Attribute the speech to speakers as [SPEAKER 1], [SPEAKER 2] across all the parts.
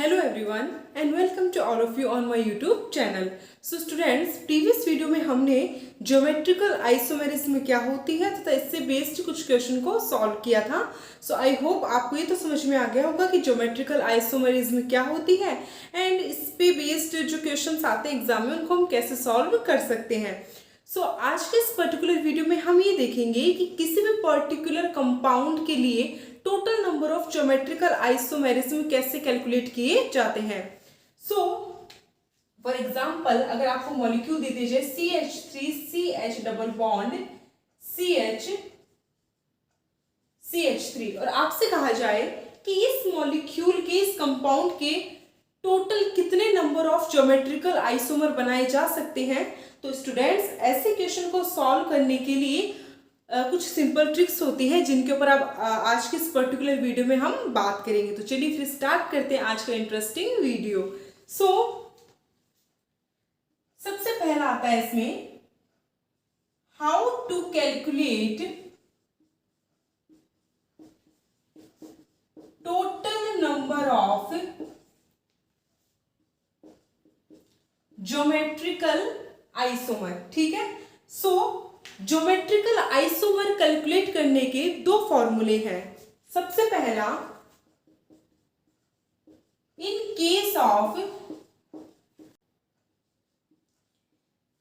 [SPEAKER 1] Hello everyone and welcome to all of you on my YouTube channel. So students, previous video में हमने geometrical isomerism क्या होती है तथा इससे बेस्ड कुछ क्वेश्चन को सॉल्व किया था. सो आई होप आपको ये तो समझ में आ गया होगा कि ज्योमेट्रिकल आइसोमेरिज्म क्या होती है एंड इस पे बेस्ड जो क्वेश्चन आते हैं एग्जाम में उनको हम कैसे सॉल्व कर सकते हैं. सो आज के इस पर्टिकुलर वीडियो में हम ये देखेंगे कि किसी भी पर्टिकुलर कंपाउंड के लिए total number of geometrical isomerism कैसे कैलकुलेट किए जाते हैं. सो फॉर एग्जांपल अगर आपको मॉलिक्यूल दे दीजिए CH3CH डबल बॉन्ड CH3 और आपसे कहा जाए कि इस मॉलिक्यूल के इस कंपाउंड के टोटल कितने नंबर ऑफ ज्योमेट्रिकल आइसोमर बनाए जा सकते हैं. तो स्टूडेंट्स ऐसे क्वेश्चन को सॉल्व करने के लिए कुछ सिंपल ट्रिक्स होती हैं जिनके ऊपर आप आज के इस पर्टिकुलर वीडियो में हम बात करेंगे. तो चलिए फिर स्टार्ट करते हैं आज का इंटरेस्टिंग वीडियो. सो सबसे पहला आता है इसमें how to calculate total number of geometrical isomer. ठीक है. सो ज्योमेट्रिकल आइसोमर कैलकुलेट करने के दो फॉर्मूले हैं. सबसे पहला, in case of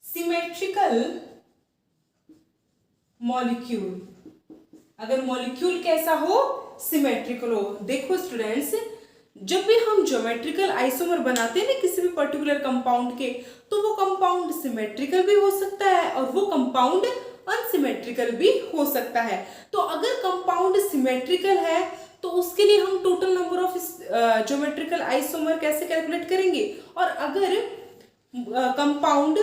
[SPEAKER 1] symmetrical molecule, अगर मॉलिक्यूल कैसा हो, सिमेट्रिकल हो. देखो स्टूडेंट्स, जब भी हम ज्योमेट्रिकल आइसोमर बनाते हैं ना किसी भी पर्टिकुलर कंपाउंड के, तो वो कंपाउंड सिमेट्रिकल भी हो सकता है और वो कंपाउंड अनसिमेट्रिकल भी हो सकता है. तो अगर कंपाउंड सिमेट्रिकल है तो उसके लिए हम total number of geometrical isomer कैसे कैलकुलेट करेंगे, और अगर कंपाउंड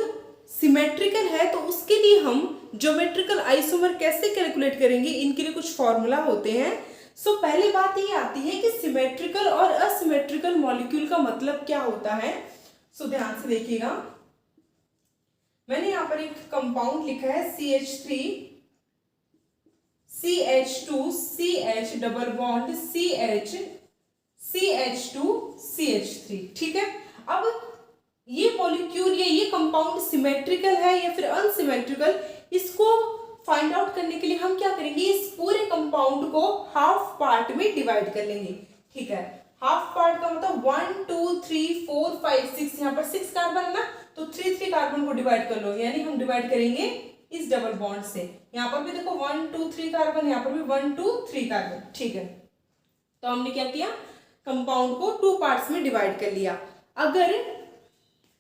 [SPEAKER 1] सिमेट्रिकल है तो उसके लिए हम ज्योमेट्रिकल आइसोमर कैसे कैलकुलेट करेंगे. इनके लिए कुछ फॉर्मूला होते हैं. सो पहली बात ये आती है कि सिमेट्रिकल और असिमेट्रिकल मॉलिक्यूल का मतलब क्या होता है. सो ध्यान से देखिएगा, मैंने यहाँ पर एक कंपाउंड लिखा है CH3 CH2 CH double bond CH2 CH3. ठीक है. अब ये मॉलिक्यूल या ये कंपाउंड सिमेट्रिकल है या फिर अनसिमेट्रिकल, इसको फाइंड आउट करने के लिए हम क्या करेंगे, इस पूरे कंपाउंड को हाफ पार्ट में डिवाइड कर लेंगे. ठीक है. हाफ पार्ट का मतलब 1 2 3 4 5 6, यहाँ पर 6 कार्बन ना, तो 3 कार्बन को डिवाइड कर लो, यानी हम डिवाइड करेंगे इस डबल बॉन्ड से. यहाँ पर भी देखो 1 2 3 कार्बन, यहाँ पर भी 1 2 3 कार्बन. ठीक है. तो हमने क्या किया, कंपाउंड को 2 पार्ट्स में डिवाइड कर लिया. अगर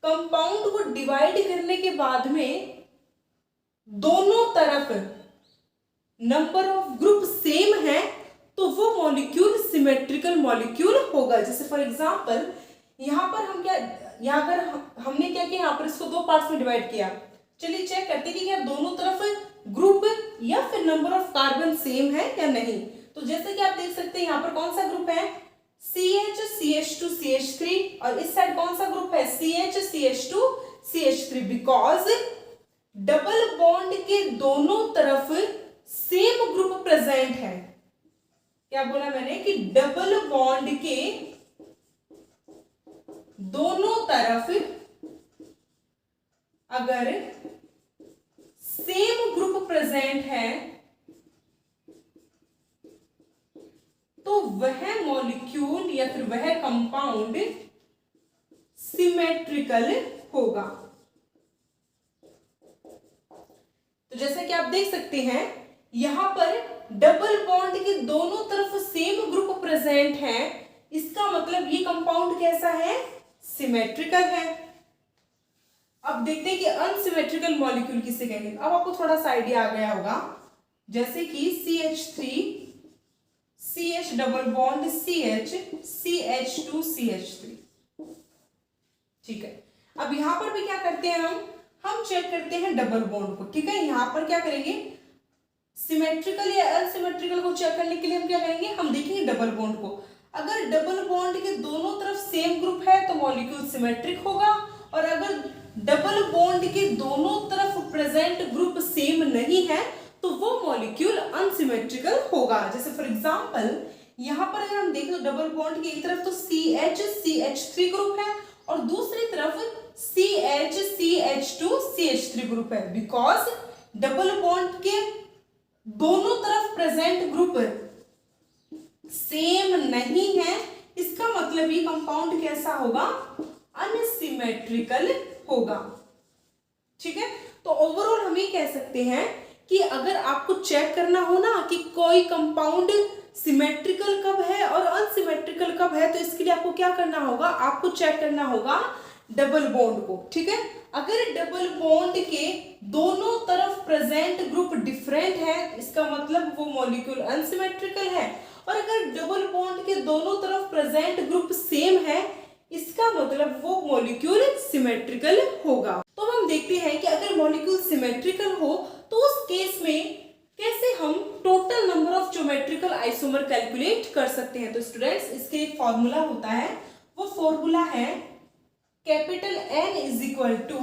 [SPEAKER 1] कंपाउंड को डिवाइड करने के बाद में दोनों तरफ नंबर ऑफ ग्रुप सेम है तो वो मॉलिक्यूल सिमेट्रिकल मॉलिक्यूल होगा. जैसे फॉर एग्जांपल यहाँ पर हम क्या, यहाँ पर हमने क्या किया, यहाँ पर इसको 2 पार्ट्स में डिवाइड किया. चलिए चेक करते हैं कि क्या दोनों तरफ ग्रुप या फिर नंबर ऑफ कार्बन सेम है या नहीं. तो जैसे कि आप देख सकते हैं यहाँ पर कौन सा ग्रुप है, CH CH2 CH3, और इस साइड कौन सा ग्रुप है, CH CH2 CH3, because double bond के दोनों तरफ सेम ग्रुप प्रेजेंट है. क्या बोला मैंने कि डबल बॉन्ड के दोनों तरफ अगर सेम ग्रुप प्रेजेंट है तो वह मॉलिक्यूल या फिर वह कंपाउंड सिमेट्रिकल होगा. तो जैसे कि आप देख सकते हैं यहां पर डबल बॉन्ड के दोनों तरफ सेम ग्रुप प्रेजेंट है, इसका मतलब ये कंपाउंड कैसा है, सिमेट्रिकल है. अब देखते हैं कि अनसिमेट्रिकल मॉलिक्यूल किसे कहेंगे. अब आपको थोड़ा सा आइडिया आ गया होगा, जैसे कि CH3 CH double bond CH2 CH3. ठीक है. अब यहां पर भी क्या करते हैं, हम चेक करते हैं डबल बॉन्ड को. ठीक है. यहां पर क्या करेंगे, सिमेट्रिकल या अनसिमेट्रिकल को चेक करने के लिए हम क्या करेंगे, हम देखेंगे डबल बॉन्ड को. अगर डबल बॉन्ड के दोनों तरफ सेम ग्रुप है तो मॉलिक्यूल सिमेट्रिक होगा, और अगर डबल बॉन्ड के दोनों तरफ प्रेजेंट ग्रुप सेम नहीं है तो वो मॉलिक्यूल अनसिमेट्रिकल होगा. जैसे फॉर एग्जांपल यहाँ पर अगर हम देखें तो डबल बॉन्ड की एक तरफ तो CH ग्रुप है और दूसरी तरफ CH2CH3 ग्रुप है, बिकॉज डबल बॉन्ड के दोनों तरफ प्रेजेंट ग्रुप सेम नहीं है, इसका मतलब ये कंपाउंड कैसा होगा, अनसिमेट्रिकल होगा। ठीक है, तो ओवरऑल हम ये कह सकते हैं कि अगर आपको चेक करना हो ना कि कोई कंपाउंड सिमेट्रिकल कब है और अनसिमेट्रिकल कब है, तो इसके लिए आपको क्या करना होगा, आपको चेक करना होगा डबल बॉन्ड को। ठीक है, अगर डबल बॉन्ड के दोनों तरफ प्रेजेंट ग्रुप डिफरेंट है, इसका मतलब वो मॉलिक्यूल अनसिमेट्रिकल है, और अगर डबल बॉन्ड के दोनों तरफ प्रेजेंट ग्रुप सेम है, इसका मतलब वो मॉलिक्यूल सिमेट्रिकल होगा। तो हम देखते हैं कि अगर मॉलिक्यूल सिमेट्रिकल हो तो उस केस में कैसे हम total number of geometrical isomer calculate कर सकते हैं। तो स्टूडेंट्स, इसके एक फॉर्मूला होता है, वो फॉर्मूला है capital N is equal to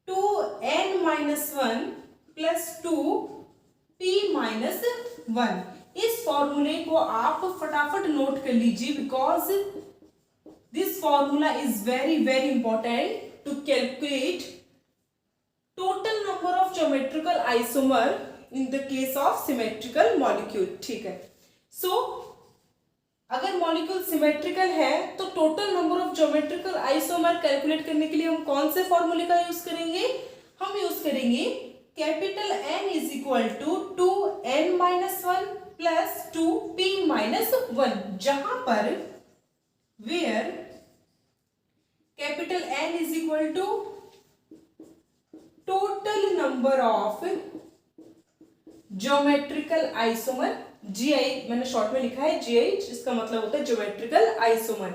[SPEAKER 1] 2n-1 plus 2p-1। इस फॉर्मूले को आप फटाफट नोट कर लीजिए, because this formula is very very important to calculate total number of geometrical isomer in the case of symmetrical molecule. ठीक है, सो अगर मॉलिक्यूल सिमेट्रिकल है तो total number of geometrical isomer calculate करने के लिए हम कौन से फॉर्मूले का यूज करेंगे, हम यूज करेंगे capital N is equal to 2n-1 plus 2p-1, जहां पर where capital N is equal to total number of geometrical isomer, GI मैंने शॉर्ट में लिखा है GI, जिसका मतलब होता है ज्योमेट्रिकल आइसोमर।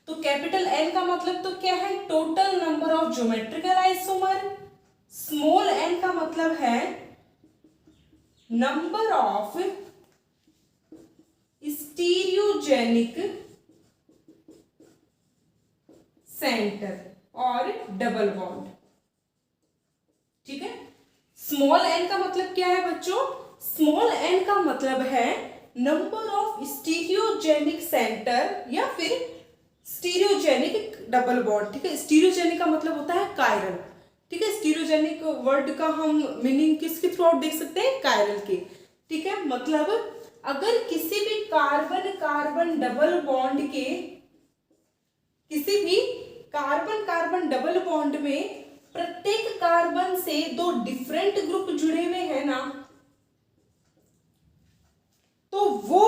[SPEAKER 1] तो कैपिटल N का मतलब तो क्या है, total number of geometrical isomer. Small n का मतलब है नंबर ऑफ स्टीरियोजेनिक सेंटर और डबल बॉन्ड। ठीक है, स्मॉल n का मतलब क्या है बच्चों, स्मॉल n का मतलब है नंबर ऑफ स्टीरियोजेनिक सेंटर या फिर स्टीरियोजेनिक डबल बॉन्ड। ठीक है, स्टीरियोजेनिक का मतलब होता है कायरल। ठीक है, स्टीरियोजेनिक वर्ड का हम मीनिंग किसके थ्रू आउट देख सकते हैं, कायरल के। ठीक है, मतलब अगर किसी भी कार्बन कार्बन डबल बॉन्ड के, किसी भी कार्बन कार्बन डबल बॉन्ड में प्रत्येक कार्बन से दो डिफरेंट ग्रुप जुड़े हुए हैं ना, तो वो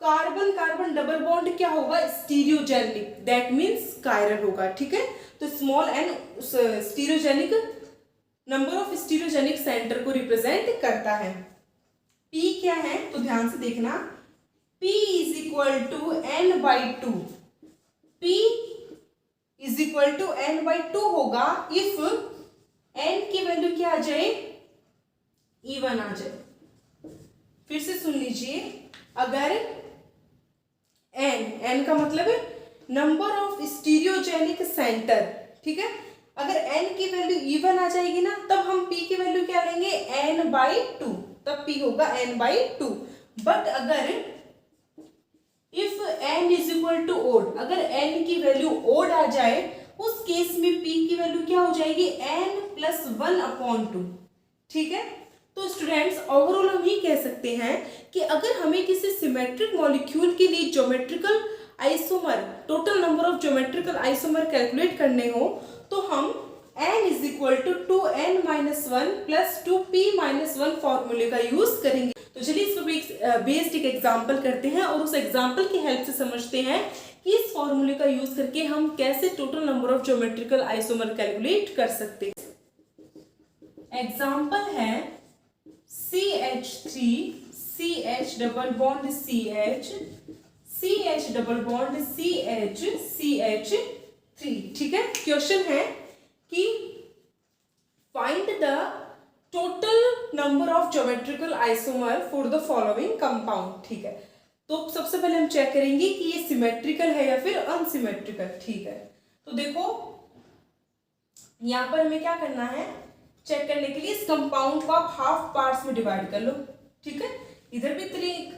[SPEAKER 1] कार्बन कार्बन डबल बॉन्ड क्या होगा, स्टीरियोजेनिक, दैट मींस कायरल होगा। ठीक है, तो small n stereogenic number of stereogenic centre को रिप्रेजेंट करता है। P क्या है, तो ध्यान से देखना, P is equal to n/2, P is equal to n/2 होगा इफ n की वैल्यू क्या आ जाए, E1 आ जाए। फिर से सुन लीजिए, अगर n का मतलब है नंबर ऑफ स्टीरियोजेनिक सेंटर, ठीक है, अगर n की वैल्यू E1 आ जाएगी ना, तब हम P की वैल्यू क्या लेंगे, n/2, तब P होगा n/2। बट अगर if n is equal to odd, अगर n की वैल्यू ओड आ जाए, उस केस में P की वैल्यू क्या हो जाएगी, n+1/2। ठीक है, तो स्टूडेंट्स ओवरऑल हम ये कह सकते हैं कि अगर हमें किसी सिमेट्रिक मॉलिक्यूल के लिए geometrical isomer, total number of geometrical isomer calculate करने हो, तो हम n is equal to 2n-1 plus 2p-1 फॉर्मूले का यूज करेंगे। तो चलिए इस पर बेस्ड एक एग्जाम्पल करते हैं और उस एग्जाम्पल की हेल्प से समझते हैं कि इस फॉर्मूले का यूज करके हम कैसे total number of geometrical isomer calculate कर सकते हैं। एग्जाम्पल है CH3 CH double bond CH CH double bond CH CH3। ठीक है, क्वेश्चन है कि find the total number of geometrical isomer for the following compound. ठीक है, तो सबसे पहले हम चेक करेंगे कि ये सिमेट्रिकल है या फिर अनसिमेट्रिकल। ठीक है, तो देखो यहां पर हमें क्या करना है, चेक करने के लिए इस कंपाउंड को आप हाफ पार्ट्स में डिवाइड कर लो। ठीक है, इधर भी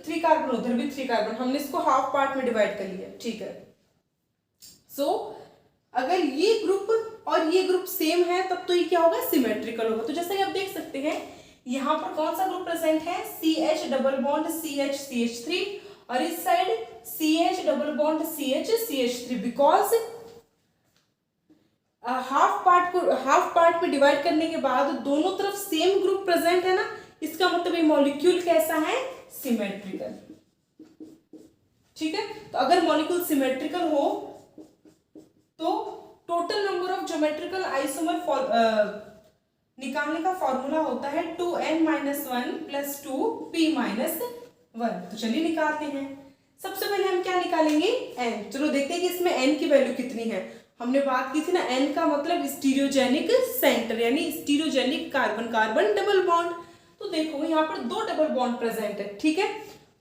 [SPEAKER 1] थ्री कार्बन, उधर भी 3 कार्बन, हमने इसको हाफ पार्ट में डिवाइड कर लिया, ठीक है। सो अगर ये ग्रुप और ये ग्रुप सेम है तब तो ये क्या होगा, सिमेट्रिकल होगा। तो जैसा कि आप देख सकते हैं यहाँ पर कौन सा ग्रुप प्रेजेंट है, CH double bond CH CH3, और इस side CH double bond CH CH3, because half part में डिवाइड करने के बाद दोनों तरफ सेम ग्रुप प्रेजेंट है ना, इसका मतलब ये मॉलिक्यूल कैसा है, सिमेट्रिकल, ठीक है। तो अगर मॉलिक्यूल सिमेट्रिकल हो तो total number of geometrical isomer निकालने का फॉर्मूला होता है 2n-1 + 2p-1। तो चलिए निकालते हैं। सबसे पहले हम क्या निकालेंगे, n। चलो देखते हैं कि इसमें n की वैल्यू कितनी है। हमने बात की थी ना, n का मतलब स्टीरियोजेनिक सेंटर, यानी stereogenic carbon carbon double bond. तो देखो यहाँ पर 2 डबल बॉन्ड प्रेजेंट है, ठीक है।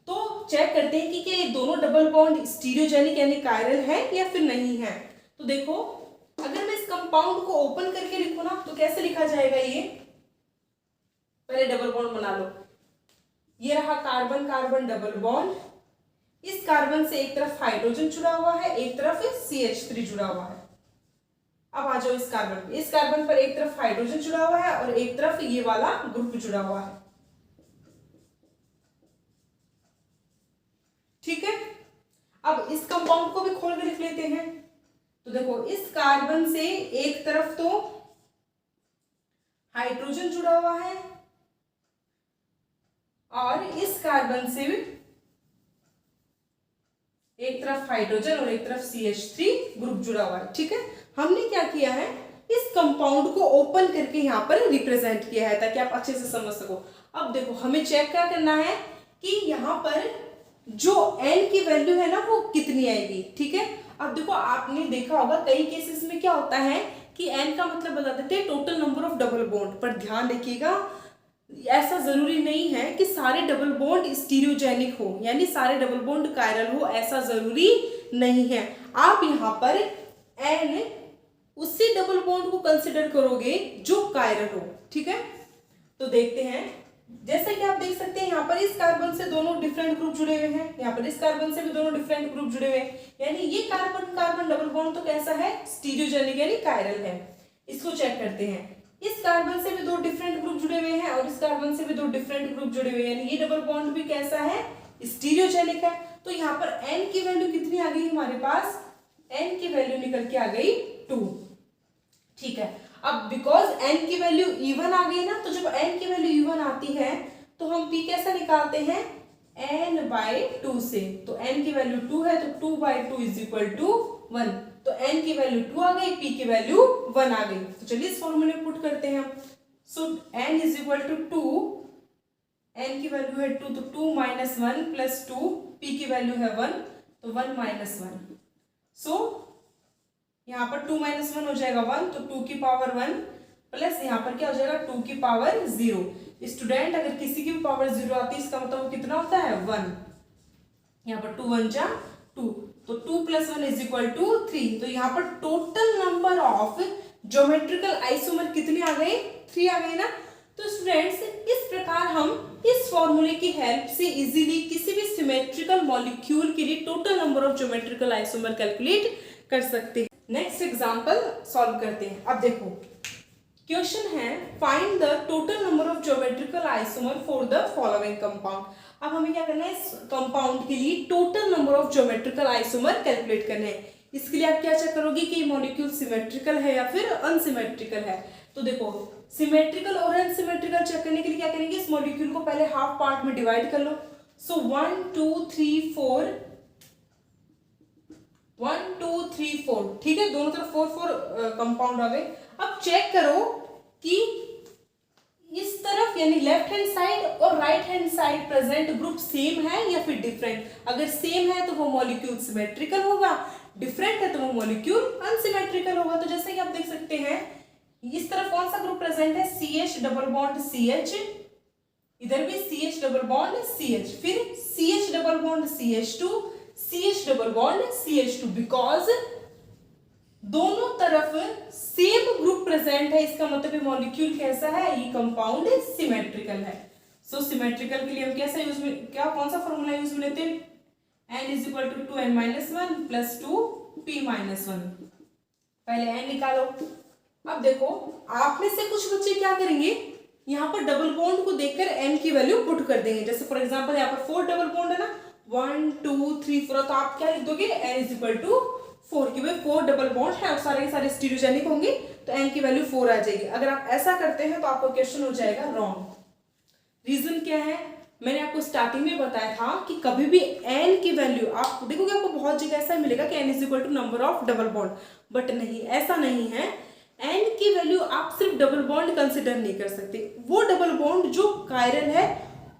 [SPEAKER 1] तो चेक करते हैं कि क्या ये दोनों डबल बॉन्ड स्टीरियोजेनिक यानी कायरल है या फिर नहीं है। तो देखो अगर मैं इस कंपाउंड को ओपन करके लिखूं ना तो कैसे लिखा जाएगा, ये पहले डबल बॉन्ड बना लो। ये रहा कार्बन कार्बन डबल बॉन्ड, इस कार्बन से एक तरफ हाइड्रोजन जुड़ा हुआ है, एक तरफ CH3 जुड़ा हुआ है। अब आ जाओ इस कार्बन पर एक तरफ हाइड्रोजन जुड़ा हुआ है और एक तरफ ये वाला ग्रुप जुड़ा हुआ है, ठीक है। अब इस कंपाउंड को भी खोल के लिख लेते हैं। तो देखो इस कार्बन से एक तरफ तो हाइड्रोजन जुड़ा हुआ है और इस कार्बन से एक तरफ हाइड्रोजन और एक तरफ CH3 ग्रुप जुड़ा हुआ है, ठीक है। हमने क्या किया है, इस कंपाउंड को ओपन करके यहाँ पर रिप्रेजेंट किया है ताकि आप अच्छे से समझ सको। अब देखो हमें चेक क्या करना है कि यहाँ पर जो n की वैल्यू है ना वो कितनी आएगी, ठीक है। अब देखो आपने देखा होगा कई केसेस में क्या होता है कि n का मतलब बता देते हैं total number of double bond, पर ध्यान रखिएगा ऐसा जरूरी नहीं है कि सारे डबल बॉन्ड स्टीरियोजेनिक हो, यानी सारे डबल बॉन्ड कायरल हो, ऐसा जरूरी नहीं है। आप यहाँ पर n उसी डबल बॉन्ड को कंसिडर करोगे जो कायरल हो, ठीक है। तो देखते हैं, जैसा कि आप देख सकते हैं यहाँ पर इस कार्बन से दोनों डिफरेंट ग्रुप जुड़े हुए हैं, यहाँ पर इस कार्बन से भी दोनों डिफरेंट ग्रुप जुड़े हुए हैं, यानी ये कार्बन कार्बन डबल बॉन्ड तो कैसा है, स्टीरियोजेनिक यानी कायरल है। इसको चेक करते हैं, इस कार्बन से भी 2 डिफरेंट ग्रुप जुड़े हुए हैं और इस कार्बन से भी 2 डिफरेंट ग्रुप जुड़े हुए हैं, यानी ये डबल बॉन्ड भी कैसा है, स्टीरियोजेनिक है। तो यहाँ पर n की वैल्यू कितनी आ गई हमारे पास, n की वैल्यू निकल के आ गई 2, ठीक है। अब बिकॉज n की वैल्यू इवन आ गई ना, तो जब n की वैल्यू इवन आती है तो हम p कैसा निकालते हैं, n/2 से। तो n की वैल्यू 2 है तो 2/2 = 1। तो n की वैल्यू 2 आ गई, p की वैल्यू 1 आ गई। तो चलिए इस फॉर्मूले में पुट करते हैं हम। सो n = 2, n की वैल्यू है 2 तो 2 - 1 + 2, p की वैल्यू है 1 तो 1 - 1। सो यहाँ पर 2 - 1 हो जाएगा 1, तो 2 की पावर 1 प्लस यहाँ पर क्या हो जाएगा 2 की पावर 0। स्टूडेंट अगर किसी की भी पावर 0 आती है इसका मतलब कितना होता है 1। यहाँ पर 2 1 जा 2, तो 2 + 1 = 3। तो यहाँ पर total number of geometrical isomer कितने आ गए, 3 आ गए ना। तो स्टूडेंट्स इस प्रकार हम इस फॉर्मूले की हेल्प से इजीली किसी भी सिमेट्रिकल मॉलिक्यूल के लिए total number of geometrical isomer calculate कर सकते हैं। नेक्स्ट एग्जांपल सॉल्व करते हैं। अब देखो क्वेश्चन है find the total number of geometrical isomer for the following compound. अब हमें क्या करना है, इस कंपाउंड के लिए total number of geometrical isomer calculate करना है। इसके लिए आप क्या चेक करोगे कि मॉलिक्यूल सिमेट्रिकल है या फिर अनसिमेट्रिकल है। तो देखो सिमेट्रिकल और अनसिमेट्रिकल चेक करने के लिए क्या करेंगे, इस मॉलिक्यूल को पहले हाफ पार्ट में डिवाइड कर लो। सो 1 2 3 4 1 2 3 4, ठीक है, दोनों तरफ 4 कंपाउंड आ गए। अब चेक करो कि इस तरफ यानी लेफ्ट हैंड साइड और right hand side present group same है या फिर डिफरेंट। अगर सेम है तो वो मॉलिक्यूल सिमेट्रिकल होगा, डिफरेंट है तो वो मॉलिक्यूल अनसिमेट्रिकल होगा। तो जैसे कि आप देख सकते हैं इस तरफ कौन सा ग्रुप प्रेजेंट है, CH डबल बॉन्ड CH, इधर भी CH डबल बॉन्ड CH, फिर CH double bond CH2, CH double bond CH2, because दोनों तरफ सेम ग्रुप प्रेजेंट है, इसका मतलब ये मॉलिक्यूल कैसा है, ये कंपाउंड सिमेट्रिकल है। सो सिमेट्रिकल के लिए हम कैसा यूज में क्या कौन सा फॉर्मूला यूज में लेते हैं, n is equal to 2n-1 plus 2p-1। पहले n निकालो। अब देखो आप में से कुछ बच्चे क्या करेंगे, यहाँ पर डबल बॉन्ड को देखकर n की वैल्यू पुट कर देंगे। जैसे फॉर एग्जांपल यहाँ पर 4 डबल बॉन्ड है ना, 1 2 3 4, तो आप क्या लिख दोगे n इज इक्वल टू 4 की भाई 4 डबल बॉन्ड है और सारे के सारे स्टीरियोजेनिक होंगे तो n की वैल्यू 4 आ जाएगी। अगर आप ऐसा करते हैं तो आपका क्वेश्चन हो जाएगा रॉन्ग। रीजन क्या है, मैंने आपको स्टार्टिंग में बताया था कि कभी भी n की वैल्यू आप देखोगे आपको बहुत जगह ऐसा मिलेगा कि n is equal to number of double bond, but नहीं, ऐसा नहीं है। n की वैल्यू आप सिर्फ डबल बॉन्ड कंसिडर नहीं कर सकते, वो डबल बॉन्ड जो कायरल है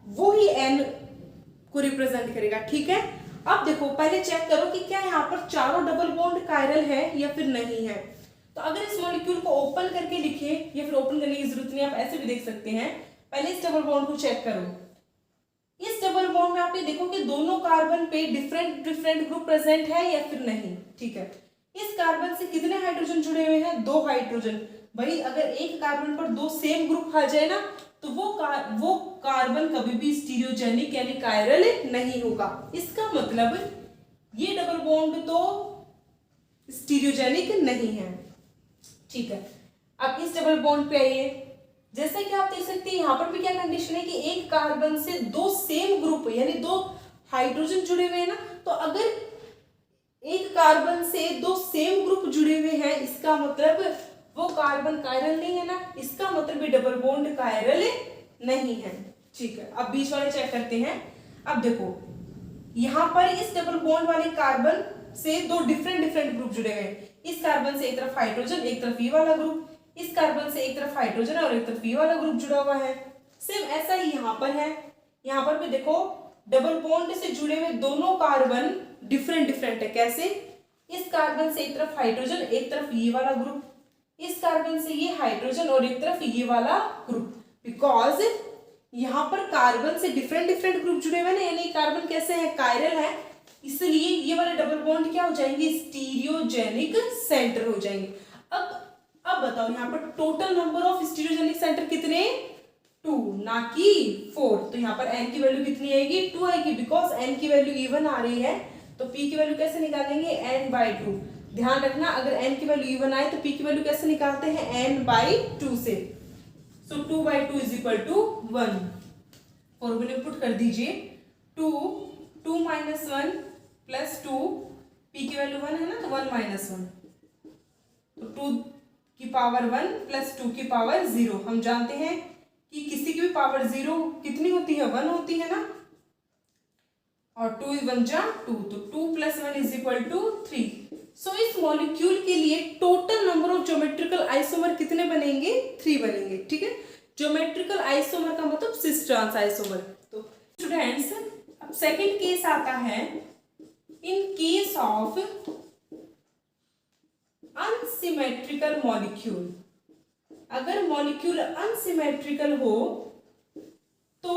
[SPEAKER 1] वो ही n को रिप्रेजेंट करेगा, ठीक है। अब देखो पहले चेक करो कि क्या यहाँ पर चारों डबल बॉन्ड कायरल है या फिर नहीं है। तो अगर इस मॉलिक्यूल को ओपन करके लिखे या फिर ओपन करने की जरूरत नहीं, आप ऐसे भी देख सकते हैं। पहले इस डबल बॉन्ड को चेक करो। इस डबल बॉन्ड में आप ये देखो कि दोनों कार्बन पे डिफरेंट डिफरेंट ग्रुप प्रेजेंट है या फिर नहीं, ठीक है। इस कार्बन से कितने हाइड्रोजन जुड़े हुए हैं, 2 हाइड्रोजन। भाई अगर एक कार्बन पर 2 सेम ग्रुप आ जाए ना तो वो कार्बन कभी भी स्टीरियोजेनिक यानी कायरल नहीं होगा। इसका मतलब ये डबल बॉन्ड तो स्टीरियोजेनिक नहीं है, ठीक है। अब इस डबल बॉन्ड पे आइए। जैसे कि आप देख सकते हैं यहाँ पर भी क्या कंडीशन है कि एक कार्बन से 2 सेम ग्रुप यानी 2 हाइड्रोजन जुड़े हुए हैं ना, तो अगर एक कार्बन से 2 सेम ग्रुप जुड़े हुए हैं इसका मतलब वो कार्बन कायरल नहीं है ना, इसका मतलब ये डबल बॉन्ड कायरल नहीं है, ठीक है। अब बीच वाले चेक करते हैं। अब देखो यहाँ पर इस डबल बॉन्ड वाले कार्बन से 2 डिफरेंट डिफरेंट ग्रुप जुड़े हुए हैं। इस कार्बन से एक तरफ हाइड्रोजन एक तरफ ये वाला ग्रुप, इस कार्बन से एक तरफ हाइड्रोजन और एक तरफ ये वाला ग्रुप जुड़ा हुआ है। सेम ऐसा ही यहाँ पर है। यहाँ पर भी देखो डबल बॉन्ड से जुड़े हुए दोनों कार्बन डिफरेंट डिफरेंट है। कैसे, इस कार्बन से एक तरफ हाइड्रोजन एक तरफ ये वाला ग्रुप, इस कार्बन से ये हाइड्रोजन और एक तरफ ये वाला ग्रुप। बिकॉज यहाँ पर कार्बन से डिफरेंट डिफरेंट ग्रुप जुड़े हुए ना, यानी कार्बन कैसे है, कायरल है, इसलिए ये वाले डबल बॉन्ड क्या हो जाएंगे, स्टीरियोजेनिक सेंटर हो जाएंगे। अब बताओ यहाँ पर total number of stereogenic centre कितने, 2 ना कि 4। तो यहाँ पर n की वैल्यू कितनी आएगी, 2 आएगी। बिकॉज n की वैल्यू इवन आ रही है तो p की वैल्यू कैसे निकालेंगे, n/2। ध्यान रखना अगर n की वैल्यू इवन आए तो p की वैल्यू कैसे निकालते हैं, n/2 से। सो 2/2 इज इक्वल टू 1। फॉर्मूले पुट कर दीजिए, 2 -1 प्लस 2, p की वैल्यू 1 है ना तो 1 - 1, तो 2 की पावर 1 प्लस 2 की पावर 0। हम जानते हैं कि किसी की भी पावर 0 कितनी होती है, 1 होती है ना, और 2 1 जा 2, तो 2 + 1 इज इक्वल टू 3। सो इस मॉलिक्यूल के लिए total number of geometrical isomer कितने बनेंगे, 3 बनेंगे, ठीक है। ज्योमेट्रिकल आइसोमर का मतलब सिस ट्रांस आइसोमर। तो स्टूडेंट्स अब सेकंड केस आता है, in case of unsymmetrical molecule. अगर मॉलिक्यूल अनसिमेट्रिकल हो तो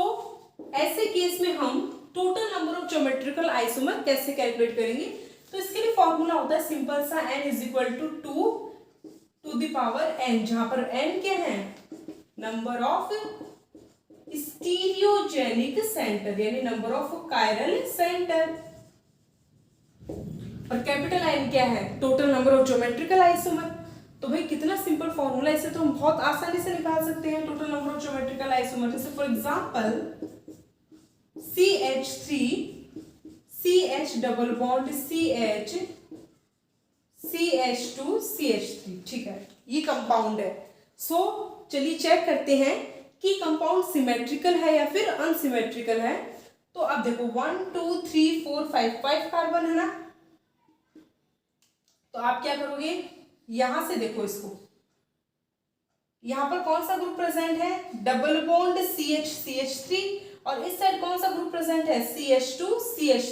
[SPEAKER 1] ऐसे केस में हम total number of geometrical isomer कैसे कैलकुलेट करेंगे। तो इसके लिए फॉर्मूला होता है सिंपल सा, n is equal to 2 to the power n, जहां पर n क्या है, नंबर ऑफ स्टीरियोजेनिक सेंटर यानी नंबर ऑफ कायरल सेंटर, और कैपिटल N क्या है, टोटल नंबर ऑफ ज्योमेट्रिकल आइसोमर। तो भाई कितना सिंपल फॉर्मूला, इसे तो हम बहुत आसानी से निकाल सकते हैं total number of geometrical isomer. जैसे for example CH3 CH double bond CH CH2 CH3, ठीक है, ये कंपाउंड है। सो चलिए चेक करते हैं कि कंपाउंड सिमेट्रिकल है या फिर अनसिमेट्रिकल है। तो अब देखो 1 2 3 4 5 कार्बन है ना, तो आप क्या करोगे, यहां से देखो इसको, यहां पर कौन सा ग्रुप प्रेजेंट है, डबल बॉन्ड CH CH3, और इस साइड कौन सा ग्रुप प्रेजेंट है, CH2 CH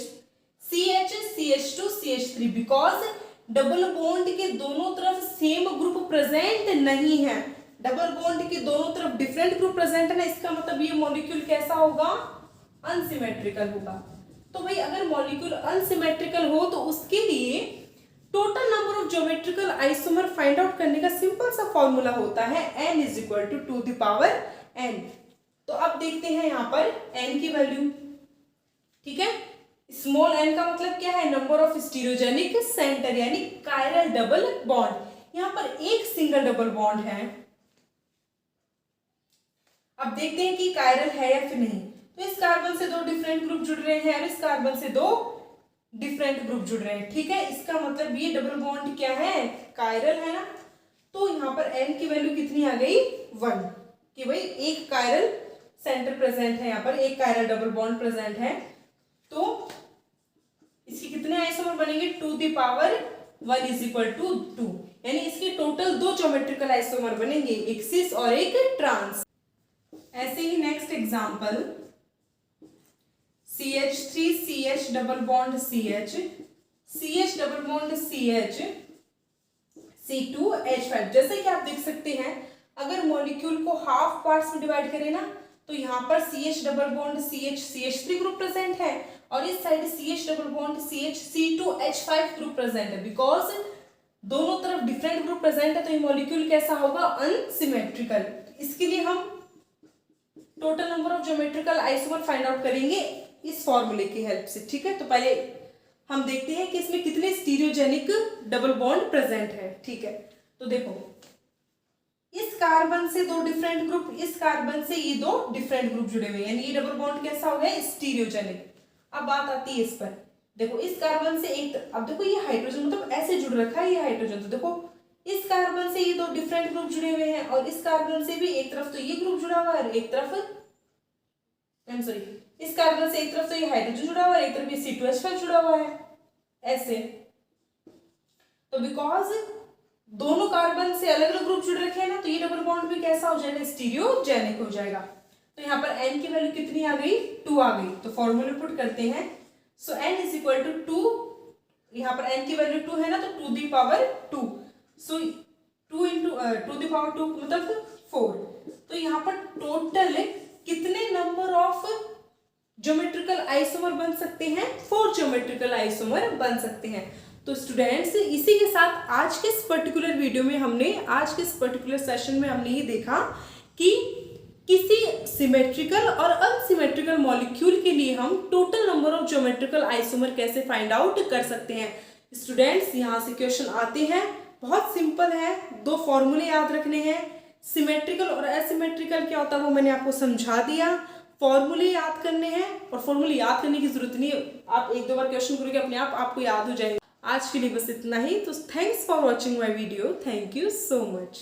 [SPEAKER 1] CH2 CH3। Because double bond के दोनों तरफ सेम ग्रुप प्रेजेंट नहीं है, डबल बॉन्ड के दोनों तरफ डिफरेंट ग्रुप प्रेजेंट है ना, इसका मतलब ये मॉलिक्यूल कैसा होगा, अनसिमेट्रिकल होगा। तो भाई अगर मॉलिक्यूल अनसिमेट्रिकल हो तो उसके लिए total number of geometrical isomer find out करने का सिंपल सा फॉर्मूला होता है n is equal to 2 the power n। तो अब देखते हैं यहाँ पर n की वैल्यू, ठीक है। स्मॉल n का मतलब क्या है, नंबर ऑफ स्टीरियोजेनिक सेंटर यानी कायरल डबल बॉन्ड। यहाँ पर एक सिंगल डबल बॉन्ड है। अब देखते हैं कि कायरल है या फिर नहीं। तो इस कार्बन से दो डिफरेंट ग्रुप जुड़ रहे हैं और इस कार्बन से दो डिफरेंट ग्रुप जुड़ रहे हैं, ठीक है। इसका मतलब ये डबल बॉन्ड क्या है, कायरल है ना। तो यहाँ पर n की वैल्यू कितनी आ गई, 1, कि भाई एक कायरल सेंटर प्रेजेंट है, यहाँ पर एक कायरल डबल बॉन्ड प्रेजेंट है। तो इसके कितने आइसोमर बनेंगे, 2 the power 1 is equal to 2, यानी इसके टोटल दो ज्योमेट्रिकल आइसोमर बनेंगे, एक सिस और एक ट्रांस। ऐसे ही next example, CH3 CH double bond CH, CH double bond CH, C2H5। जैसे कि आप देख सकते हैं, अगर मॉलिक्यूल को हाफ पार्ट्स में डिवाइड करें ना, तो यहाँ पर CH double bond CH CH3 group present है और इस side CH double bond CH C2H5 group present है। बिकॉज दोनों तरफ डिफरेंट ग्रुप प्रेजेंट है तो ये मॉलिक्यूल कैसा होगा, अनसिमेट्रिकल। इसके लिए हम total number of geometrical isomer find out करेंगे इस फॉर्मूले की हेल्प से, ठीक है। तो पहले हम देखते हैं कि इसमें कितने स्टीरियोजेनिक डबल बॉन्ड प्रेजेंट है, ठीक है। तो देखो, इस कार्बन से दो डिफरेंट ग्रुप, इस कार्बन से ये दो डिफरेंट ग्रुप जुड़े हुए हैं, यानी ये डबल बॉन्ड कैसा हो गया, स्टीरियोजेनिक। अब बात आती है इस पर, देखो इस कार्बन से एक, अब देखो ये हाइड्रोजन मतलब ऐसे जुड़ रखा है ये हाइड्रोजन, तो देखो इस कार्बन से ये दो डिफरेंट ग्रुप जुड़े हुए हैं और इस कार्बन से भी एक तरफ तो ये ग्रुप जुड़ा हुआ है और एक तरफ, इस कार्बन से एक तरफ तो ये हाइड्रोजन जुड़ा हुआ है, एक तरफ ये C2H5 जुड़ा हुआ है, ऐसे। तो बिकॉज दोनों कार्बन से अलग अलग ग्रुप जुड़ रखे हैं ना, तो ये डबल बॉन्ड भी कैसा हो जाएगा, स्टीरियोजेनिक हो जाएगा। तो यहाँ पर n की वैल्यू कितनी आ गई, 2 आ गई। तो फॉर्मूले पुट करते हैं, सो n इज इक्वल टू 2, यहाँ पर n की वैल्यू 2 है ना, तो 2 the power 2, so 2 into 2 the power 2 मतलब 4। तो यहाँ पर टोटल कितने नंबर ऑफ ज्योमेट्रिकल आइसोमर बन सकते हैं, 4 ज्योमेट्रिकल आइसोमर बन सकते हैं। तो स्टूडेंट्स, इसी के साथ आज के इस पर्टिकुलर वीडियो में हमने, आज के इस पर्टिकुलर सेशन में हमने ये देखा कि किसी सिमेट्रिकल और अनसिमेट्रिकल मॉलिक्यूल के लिए हम total number of geometrical isomer कैसे फाइंड आउट कर सकते हैं। स्टूडेंट्स, यहाँ से क्वेश्चन आते हैं, बहुत सिंपल है, 2 फॉर्मूले याद रखने हैं। सिमेट्रिकल और असिमेट्रिकल क्या होता है वो मैंने आपको समझा दिया, फॉर्मूले याद करने हैं, और फॉर्मूले याद करने की जरूरत नहीं, आप 1-2 बार क्वेश्चन करोगे अपने आप आपको याद हो जाएगा। आज के लिए बस इतना ही। तो thanks for watching my video, thank you so much.